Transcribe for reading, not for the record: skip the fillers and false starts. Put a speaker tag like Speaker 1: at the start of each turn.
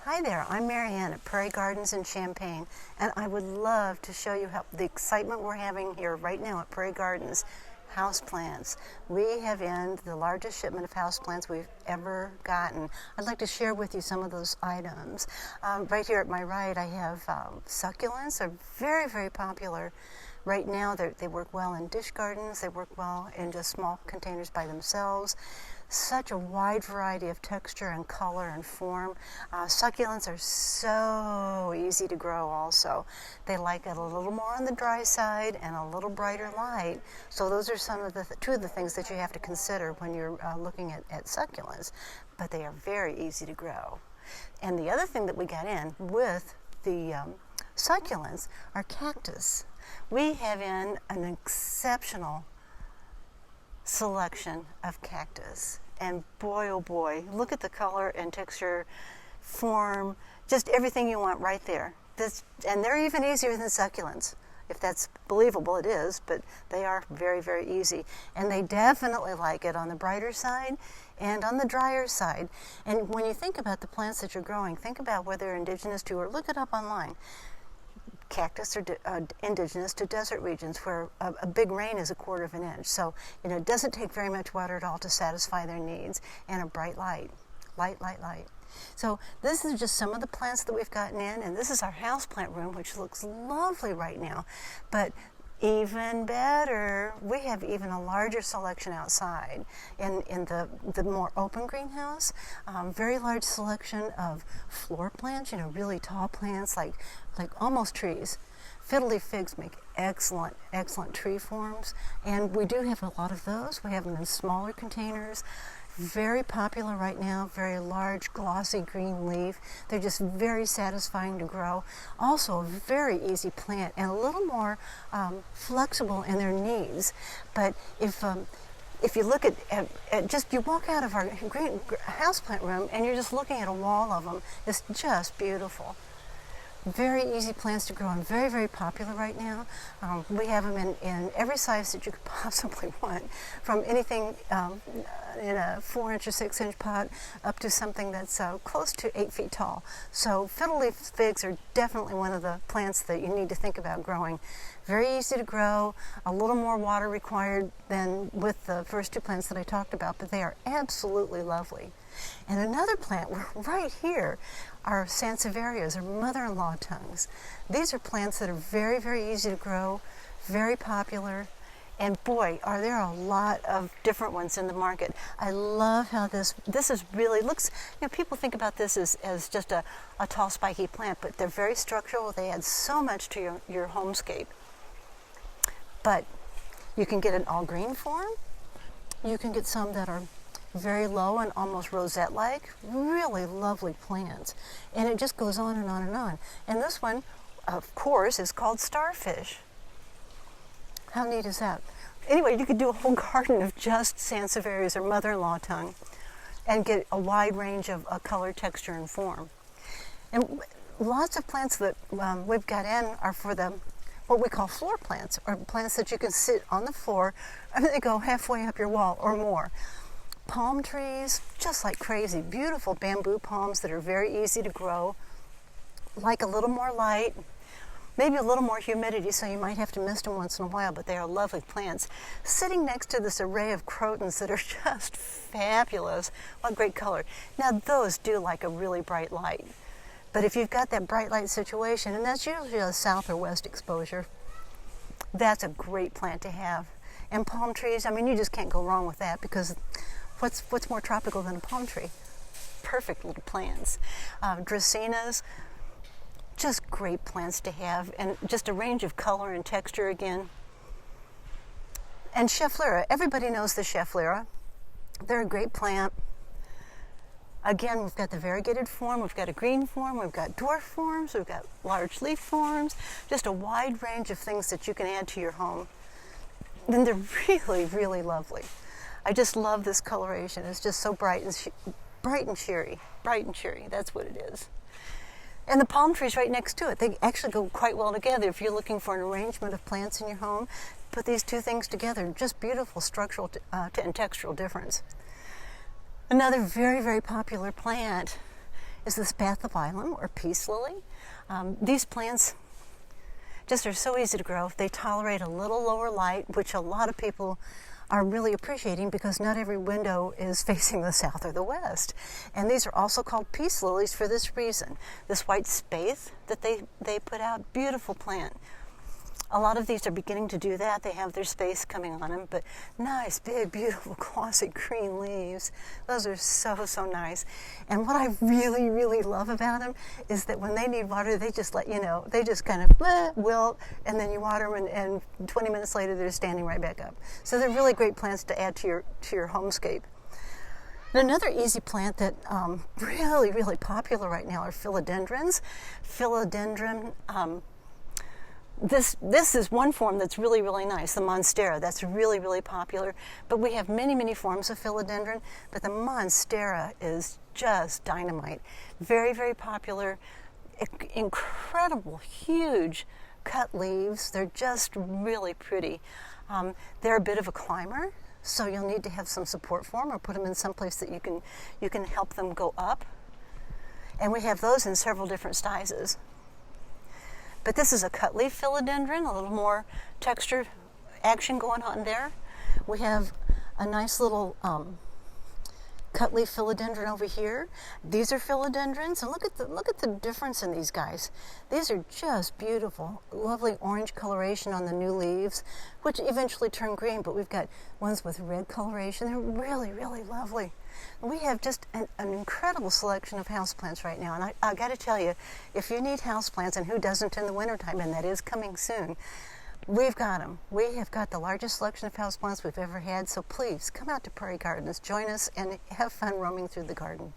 Speaker 1: Hi there, I'm MaryAnn at Prairie Gardens in Champaign, and I would love to show you how the excitement we're having here right now at Prairie Gardens. Houseplants. We have in the largest shipment of houseplants we've ever gotten. I'd like to share with you some of those items. Right here at my right I have succulents. They're very, very popular. Right now they work well in dish gardens, they work well in just small containers by themselves. Such a wide variety of texture and color and form. Succulents are so easy to grow also. They like it a little more on the dry side and a little brighter light. So those are some of the two of the things that you have to consider when you're looking at succulents. But they are very easy to grow. And the other thing that we got in with the succulents are cactus. We have in an exceptional selection of cactus, and boy oh boy, look at the color and texture, form, just everything you want right there. And they're even easier than succulents. If that's believable, it is, but they are very, very easy. And they definitely like it on the brighter side and on the drier side. And when you think about the plants that you're growing, think about where they're indigenous to, or look it up online. Cactus are indigenous to desert regions where a big rain is 1/4 of an inch. So, it doesn't take very much water at all to satisfy their needs, and a bright light. Light. So this is just some of the plants that we've gotten in, and this is our houseplant room, which looks lovely right now. But even better, we have even a larger selection outside in the more open greenhouse. Very large selection of floor plants, really tall plants like almost trees. Fiddle-leaf figs make excellent tree forms, and we do have a lot of those. We have them in smaller containers. Very popular right now, very large, glossy green leaf. They're just very satisfying to grow. Also a very easy plant and a little more flexible in their needs. But if you look at just, you walk out of our houseplant room and you're just looking at a wall of them, it's just beautiful. Very easy plants to grow and very, very popular right now. We have them in every size that you could possibly want, from anything in a 4-inch or 6-inch pot up to something that's close to 8 feet tall. So fiddle-leaf figs are definitely one of the plants that you need to think about growing. Very easy to grow, a little more water required than with the first two plants that I talked about, but they are absolutely lovely. And another plant right here are sansevierias, or mother-in-law tongues. These are plants that are very, very easy to grow, very popular, and boy, are there a lot of different ones in the market. I love how this is really looks, people think about this as just a tall spiky plant, but they're very structural. They add so much to your homescape. But you can get an all green form. You can get some that are very low and almost rosette-like, really lovely plants. And it just goes on and on and on. And this one, of course, is called starfish. How neat is that? Anyway, you could do a whole garden of just sansevierias or mother-in-law tongue and get a wide range of color, texture, and form. And lots of plants that we've got in are for what we call floor plants, or plants that you can sit on the floor and they go halfway up your wall or more. Palm trees, just like crazy, beautiful bamboo palms that are very easy to grow, like a little more light, maybe a little more humidity, so you might have to mist them once in a while, but they are lovely plants. Sitting next to this array of crotons that are just fabulous. What great color. Now those do like a really bright light. But if you've got that bright light situation, and that's usually a south or west exposure, that's a great plant to have. And palm trees, you just can't go wrong with that, because what's more tropical than a palm tree? Perfect little plants. Dracaenas, just great plants to have, and just a range of color and texture again. And Schefflera, everybody knows the Schefflera. They're a great plant. Again, we've got the variegated form, we've got a green form, we've got dwarf forms, we've got large leaf forms, just a wide range of things that you can add to your home. And they're really, really lovely. I just love this coloration. It's just so bright and cheery. Bright and cheery, that's what it is. And the palm trees right next to it, they actually go quite well together. If you're looking for an arrangement of plants in your home, put these two things together, just beautiful structural and textural difference. Another very, very popular plant is this Bathyphilum, or peace lily. These plants just are so easy to grow. They tolerate a little lower light, which a lot of people are really appreciating because not every window is facing the south or the west. And these are also called peace lilies for this reason. This white spathe that they put out, beautiful plant. A lot of these are beginning to do that. They have their space coming on them, but nice, big, beautiful, glossy green leaves. Those are so, so nice. And what I really, really love about them is that when they need water, they just let you know. They just kind of wilt, and then you water them, and 20 minutes later, they're standing right back up. So they're really great plants to add to your homescape. And another easy plant that really, really popular right now are philodendrons. Philodendron, This is one form that's really, really nice, the monstera. That's really, really popular. But we have many, many forms of philodendron, but the monstera is just dynamite. Very, very popular. Incredible, huge cut leaves. They're just really pretty. They're a bit of a climber, so you'll need to have some support for them or put them in some place that you can help them go up. And we have those in several different sizes. But this is a cut leaf philodendron, a little more texture action going on there. We have a nice little cut leaf philodendron over here. These are philodendrons, and look at the difference in these guys. These are just beautiful, lovely orange coloration on the new leaves, which eventually turn green, but we've got ones with red coloration. They're really, really lovely. We have just an incredible selection of houseplants right now, and I got to tell you, if you need houseplants, and who doesn't in the wintertime, and that is coming soon, we've got them. We have got the largest selection of houseplants we've ever had, so please come out to Prairie Gardens, join us, and have fun roaming through the garden.